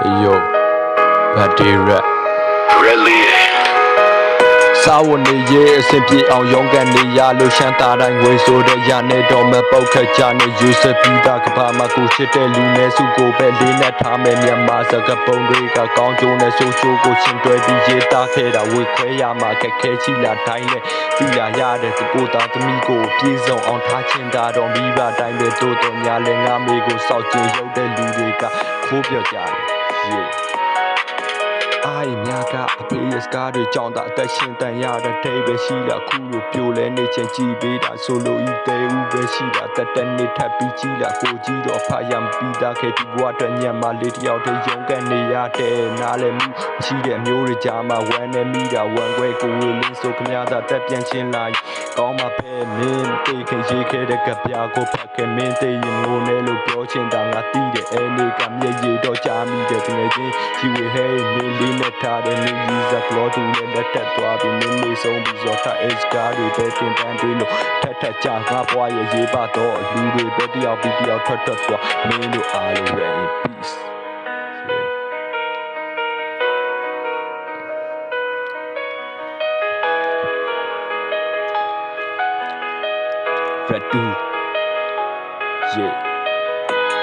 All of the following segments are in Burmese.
Yo, Batty Rap Really စာဝန်နေရဲ့အဆင်ပြေအောင်ရုန်းကန်နေရလို့ရှမ်းသားတိုင်းငွေဆိုတဲ့ရနဲ့တော့မပုတ်ခတ်ကြနဲ့ယူဆပြီးသားကဘာမှကိုချစ်တဲ့လူနဲ့စုကိုပဲလေးနဲ့ထားမယ်မြန်မာစကားပုံတွေကကောင်းကျိုးနဲ့ဆိုးချိုးကိုရှင်တွဲပြီးရေးသားခဲ့တာဝေခွဲရမှာခက်ခဲချီလာတိုင်းနဲ့ပြီးလာရတဲ့ကိုသားသမီးကိုပြေဆုံးအောင်ထားချင်တာတော့မိဘတိုင်းပဲတို့တော့ညာလဲငါမေကိုစောက်ကျင်ရုပ်တဲ့လူတွေကခိုးပြောကြတယ်အိုင်မြာကအဖေရဲ့စကားတွေကြောင့်သာအသက်ရှင်တန်ရတဲ့ဒိဗယ်ရှိလာခုလိုပြိုလဲနေချင်းကြည်ပေးတာဆိုလို့ဤတဲဦးပဲရှိတာတက်တက်နေထပ်ပြီးကြီးလာကိုကြီးတော့ဖယံပြီးသားခဲ့ဒီဘဝအတွက်ညံမလေးတယောက်တည်းရုန်းကန်နေရတဲ့နားလည်းမှုရှိတဲ့မျိုးတွေကြားမှာဝမ်းနေမိတာဝမ်းခွဲကိုဝေးလေးဆိုခမရသာတက်ပြန်ချင်းလိုက်ကောင်းမှာပဲမင်းတေးခင်ရေးခဲ့တဲ့ကပြာကိုဖတ်ခဲ့မင်းတေးရင်ငိုနေလို့ပြောချင်တာငါတီးတယ်အဲနေကမျက်ရည်တော့ကြားမိတယ်တကယ်ချင်းရှိဝေဟဲမင်းလေးနဲ့ထားတဲ့မင်းကြီးစကလောတူနဲ့လက်ထက်သွားပြီးမင်းလေးဆုံးပြီးဇော်တာ edge ကားတွေပဲတင်တန်းတွေလို့ထက်ကြငါဘွားရဲ့ရေးပါတော့လူတွေပဲတယောက်ပြီးတယောက်ထွက်သွားမင်းတို့အားလုံးပဲ peace Red do yeah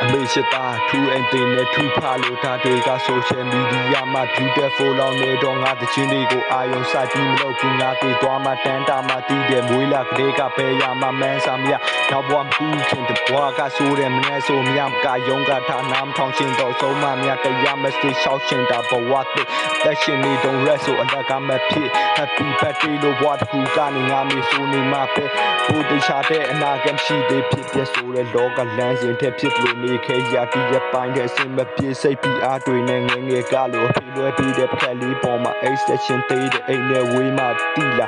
အမေရှိတာထူအန်တင်နဲ့ထူဖာလို့တာတွေက social media မှာ beautiful လောင်းနေတော့ငါတချင်းတွေကိုအာယုံစိုက်ပြီးမလုပ်ဘူးငါတွေသွားမှတန်းတာမှတီးတယ်မွေးလာကလေးကပဲရမှမန်းစာမရနောက်ဘဝမကူခင်တဘွားကဆိုးတယ်မနဲ့ဆိုမြကယုံကထားနားမထောင်ရှင်တော့ဆုံးမမြတရားမစတေရှောက်ရှင်တာဘဝတဲ့သက်ရှင်နေတော့ rest ဆိုအလကမဖြစ် happy birthday လို့ဘွားတခုကနေငါမေဆိုနေမှပဲဘူတခြားတဲ့အနာဂတ်ရှိသေးဖြစ်ပြဆိုတဲ့လောကလမ်းစဉ်ထက်ဖြစ်လို့နေခဲ့ရတီးရပိုင်းတဲ့အစင်မပြေစိတ်ပြီးအားတွေနဲ့ငငယ်ကလို့အဖေလွဲပြီးတဲ့ပကက်လေးပေါ်မှာ extension သေးတဲ့အိမ်နဲ့ဝေးမှတီးလာ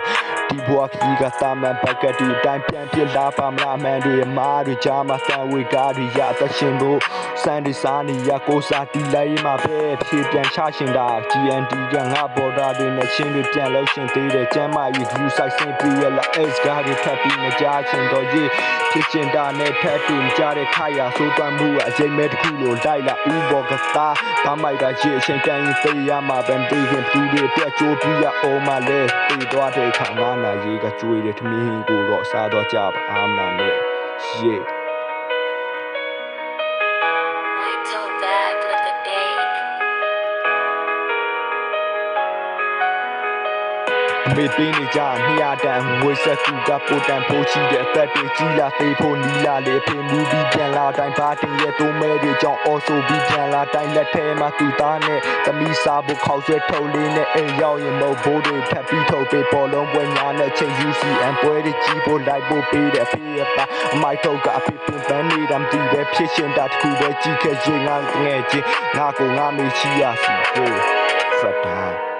ဒီဘွားကြီးကတာမန်ဘက်ကတူတိုင်းပြန်ပြလာပါမလားမန်တွေအမားတွေကြားမှာစံဝေကားတွေရအသက်ရှင်လို့စံဒီစားနေရကိုစားတီးလိုက်မှပဲဖြေပြန်ချရှင်တာ GND ကငါဘော်ဒါတွေနဲ့ချင်းတွေပြန်လို့ရှင်သေးတယ်ကျမ်းမာရေး view site ဆင်းပြီးရလာ S ကားတွေထပ်ပြီးမကြားချင်တော့ရေးဖြစ်ချင်တာနဲ့ထပ်တူမကြတဲ့ခါရဆိုးသွမ်းမှုအချိန်မဲ့တစ်ခုလိုလိုက်လာဥဘောကစားဘာမိုက်တာရေအချိန်တန်ရင်သိရမှာပဲတေးခင်သူတွေပြတ်ကြိုးပြီးရအောင်မလဲတေးသွားတဲ့ခါငါနာရေးကကြွေတဲ့ထမင်းကိုတော့စားတော့ကြပါအားမနာနဲ့ရေ မေပေးနေကြ200တန်ငွေဆက်ကူကပိုတန်ပိုးချီတဲ့အသက်တွေကြီးလာသေးဖို့နီလာလေဖေမူပြီးပြန်လာတိုင်းဘာတင်ရဲ့တိုးမဲတွေကြောင့်အော်ဆိုပြီးပြန်လာတိုင်းလက်ထဲမှာသူသားနဲ့သမီးစားဖို့ခေါက်ဆွဲထုတ်လေးနဲ့အိမ်ရောက်ရင်မဟုတ်ဘိုးတွေထပ်ပြီးထုတ်ပေးပေါ်လုံးပွဲညာနဲ့ချိန် UCN ပွဲတွေကြီးဖို့လိုက်ဖို့ပေးတဲ့အဖေရပါအမိုက်ထုတ်ကအဖေပင်ပန်းနေတာမသိပဲဖြစ်ရှင်တာတခုပဲကြီးခဲ့ရင်ငါငယ်ချင်းငါကိုငါမေးချီရစီကိုဖတ်တာ